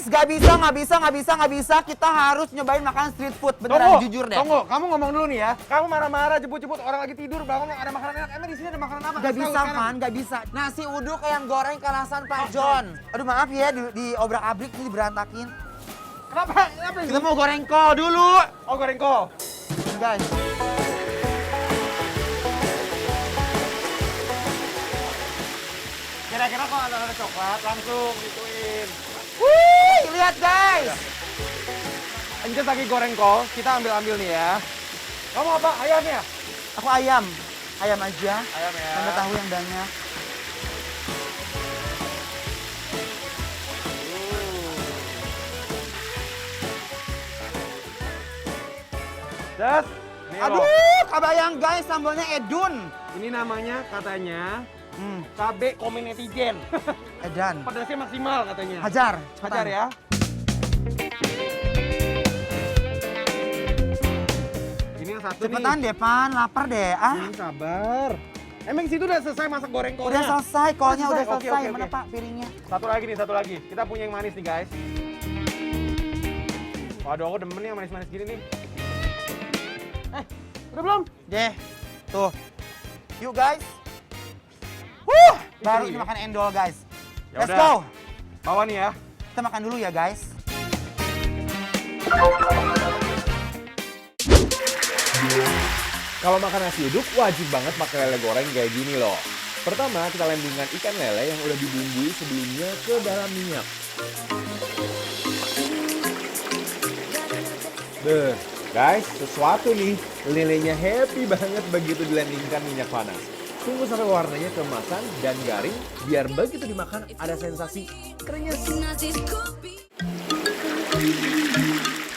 Guys, gak bisa. Kita harus nyobain makan street food. Beneran, jujur deh. Tunggu, kamu ngomong dulu nih ya. Kamu marah-marah, jemput-jemput orang lagi tidur, bangun ada makanan enak. Emang di sini ada makanan apa? Gak Kasih bisa, tahu sekarang. Van, gak bisa. Nasi uduk ayam goreng kalasan Pak John. Aduh maaf ya, di obrak-abrik ini berantakin. Kenapa? Kenapa ini? Kita mau goreng kol dulu. Oh, goreng kol. Guys. Kira-kira kalau ada coklat, langsung gituin. Wih, lihat guys. Anjir lagi goreng kol, kita ambil-ambil nih ya. Kamu apa? Ayam ya? Aku ayam. Ayam aja. Ayam ya. Tambah tahu yang banyak. Das. Nih loh. Aduh, kabayang guys, sambalnya edun. Ini namanya katanya cabe komen netizen. Edan. Pedasnya maksimal katanya. Hajar. Hajar ya. Ini yang satu Cepetan nih. deh, Pan. Lapar deh. Ah, Sabar. Emang situ udah selesai masak goreng kolnya? udah selesai. Kolnya udah Oke, selesai. oke, Mana oke. Pak piringnya? Satu lagi nih, satu lagi. Kita punya yang manis nih, guys. Waduh, aku demen nih yang manis-manis gini nih. Udah belum? Deh. Tuh. Yuk guys. Baru ini ya? makan endol guys. Ya Let's udah. go. Bawa nih ya. Kita makan dulu ya guys. Kalau makan nasi uduk, wajib banget pakai lele goreng kayak gini loh. Pertama, kita lembingkan ikan lele yang udah dibumbui sebelumnya ke dalam minyak. Beuh, guys, sesuatu nih. Lelenya happy banget begitu dilandingkan minyak panas. Tunggu sampai warnanya keemasan dan garing, biar begitu dimakan ada sensasi krenyes.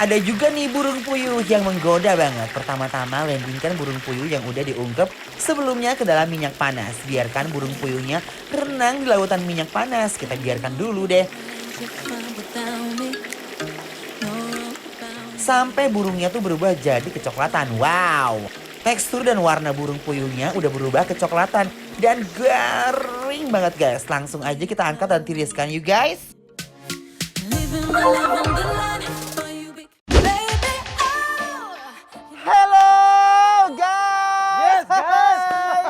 Ada juga nih burung puyuh yang menggoda banget. Pertama-tama landingkan burung puyuh yang udah diungkep sebelumnya ke dalam minyak panas. Biarkan burung puyuhnya renang di lautan minyak panas. Kita biarkan dulu deh. Sampai burungnya tuh berubah jadi kecoklatan. Wow. Tekstur dan warna burung puyuhnya udah berubah kecoklatan. Dan garing banget guys. Langsung aja kita angkat dan tiriskan you guys. Hello guys. Yes, guys.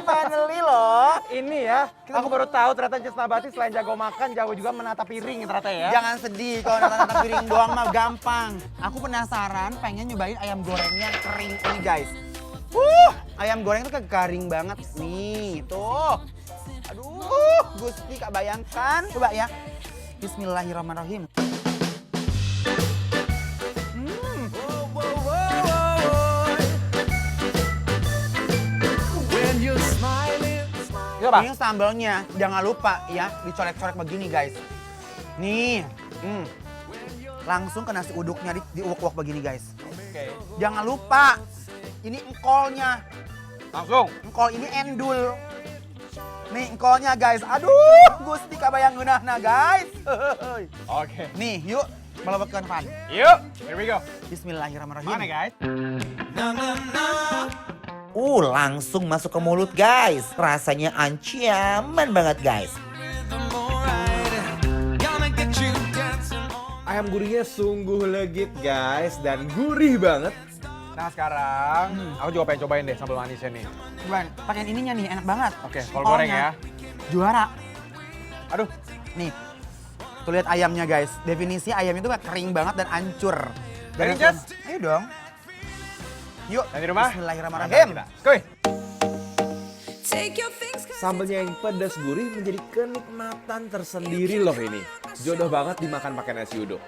Finally loh. Ini ya, aku baru tahu ternyata Just Nabati selain jago makan, jago juga menata piring ternyata ya. Jangan sedih kalau nonton piring doang mah gampang. Aku penasaran pengen nyobain ayam gorengnya yang kering ini guys. Ayam goreng tuh garing banget nih, tuh. Aduh, Gusti Kak bayangkan. Coba ya. Bismillahirrahmanirrahim. Coba. Ini sambalnya, jangan lupa ya dicolek-colek begini guys. Nih, langsung ke nasi uduknya diuak-uak begini guys. Oke. Jangan lupa, ini engkolnya. Langsung. Engkol ini endul. Nih engkolnya guys. Aduh, Gusti kabayang geunahna guys. Oke. Nih, yuk melebetkan Van. Yuk, here we go. Bismillahirrahmanirrahim. Mana guys? Langsung masuk ke mulut guys. Rasanya ancaman banget guys. Ayam gurihnya sungguh legit guys dan gurih banget. Nah sekarang, aku juga pengen cobain deh sambal manisnya nih. Cobain, pakai ininya nih enak banget. Oke, kol goreng ya. Juara. Aduh, Nih, tuh lihat ayamnya guys. Definisi ayam itu kering banget dan hancur. Kering, Jess? Ayo dong. Yuk, dan di rumah. Bismillahirrahmanirrahim. Kuy. Sambelnya yang pedas gurih menjadi kenikmatan tersendiri loh ini. Jodoh banget dimakan pakai nasi uduk.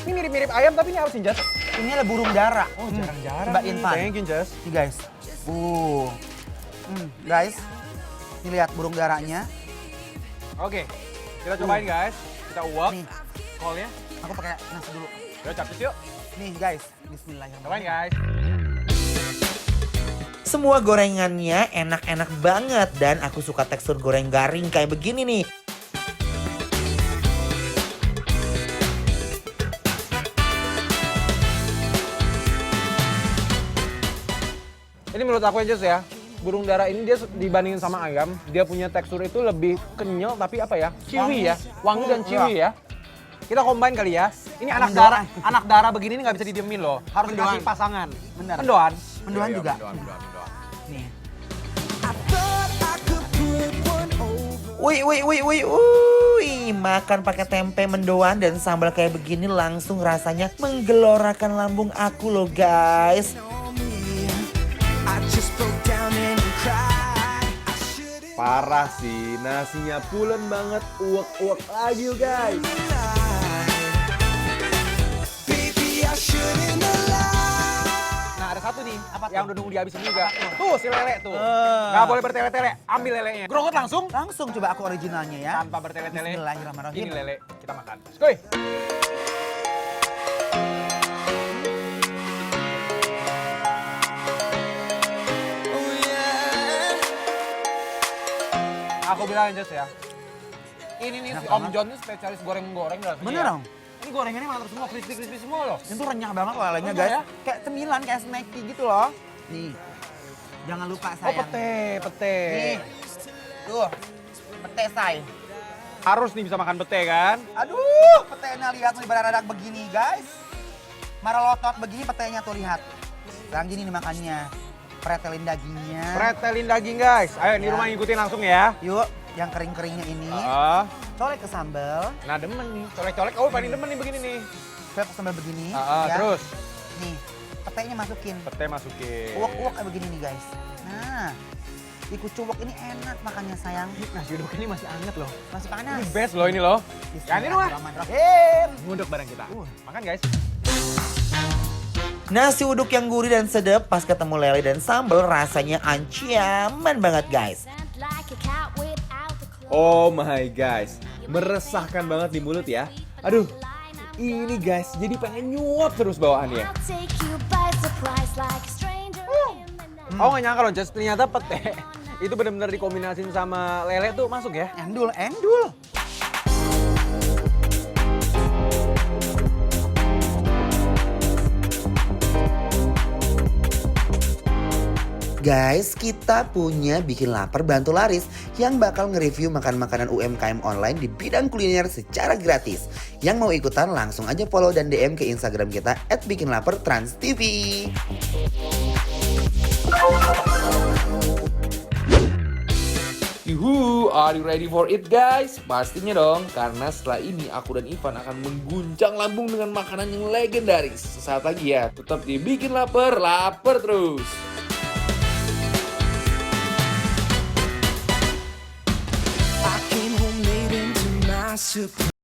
Ini mirip-mirip ayam tapi ini apa sih, Jas? Ini ada burung dara. Oh, jarang-jarang. Cobain, Van. Thank you, Jas. Nih guys. Guys. Ini lihat burung daranya. Oke, kita cobain guys. Kita uap Nih, kolnya. aku pakai nasi dulu. Yuk, capcus yuk. Nih guys, Cobain bismillahirrahmanirrahim. guys. Semua gorengannya enak-enak banget dan aku suka tekstur goreng garing kayak begini nih. Ini menurut aku aja ya, burung dara ini dia dibandingin sama ayam, dia punya tekstur itu lebih kenyal tapi apa ya? Chewy ya, wangi dan chewy ya. Kita combine kali ya. Ini anak dara begini nih nggak bisa didiemin loh. Harus Mendoan. dikasih pasangan. Bener. Mendoan. Mendoan Iya, juga. mendoan. Nih. Wih, makan pakai tempe mendoan dan sambal kayak begini langsung rasanya menggelorakan lambung aku loh guys. Parah sih, nasinya pulen banget, uwek-uwek lagi yuk guys. Nah ada satu nih, yang udah nunggu dihabisin juga. Tuh si lele tuh. Nggak boleh bertele-tele, ambil lelenya. Gerogot langsung. Langsung coba aku originalnya ya. Tanpa bertele-tele. Bismillahirrahmanirrahim. Ini lele, kita makan. Skoy. Aku bilang aja ya. Ini nih si Om John ini spesialis goreng-goreng dalam sini Bener ya. dong. Ini gorengannya mantap semua, crispy-crispy semua loh. Itu renyah banget loh lelenya Renyah guys. ya? Kayak cemilan, kayak snacky gitu loh. Nih. Jangan lupa Oh sayang. pete. Nih. Tuh. Pete say. Harus nih bisa makan pete kan? Aduh, petenya lihat nih beradak begini guys. Maralotot begini petenya tuh lihat. Yang gini nih makannya. Pretelin dagingnya. Pretelin daging guys. Ayo di Ya. rumah ngikutin langsung ya. Yuk, yang kering-keringnya ini. Colek ke sambal. Nah demen nih, colek-colek. Oh paling demen nih begini nih. Colek ke sambal begini. ya. Terus Nih, petenya masukin. pete masukin. Uwak-uwak kayak begini nih guys. Nah, dikucuwok ini enak makannya sayang. Nasi uduk ini masih anget loh. Masih panas. Ini best loh ini loh. Ya ini rumah. Bismillahirrahmanirrahim. Nguduk bareng kita. Makan guys. Nasi uduk yang gurih dan sedap pas ketemu lele dan sambal rasanya ancaman banget guys. Oh my guys, meresahkan banget di mulut ya. Aduh, ini guys, jadi pengen nyuap terus bawaannya. Aku nggak nyangka loh, Jess, ternyata pete itu benar-benar dikombinasiin sama lele tuh masuk ya. Endul, endul. Guys, kita punya Bikin Lapar Bantu Laris yang bakal nge-review makan-makanan UMKM online di bidang kuliner secara gratis. Yang mau ikutan langsung aja follow dan DM ke Instagram kita @bikinlapertrans.tv. Yuhu, are you ready for it guys? Pastinya dong, karena setelah ini aku dan Ivan akan mengguncang lambung dengan makanan yang legendaris. Sesaat lagi ya, tetap dibikin lapar, lapar terus.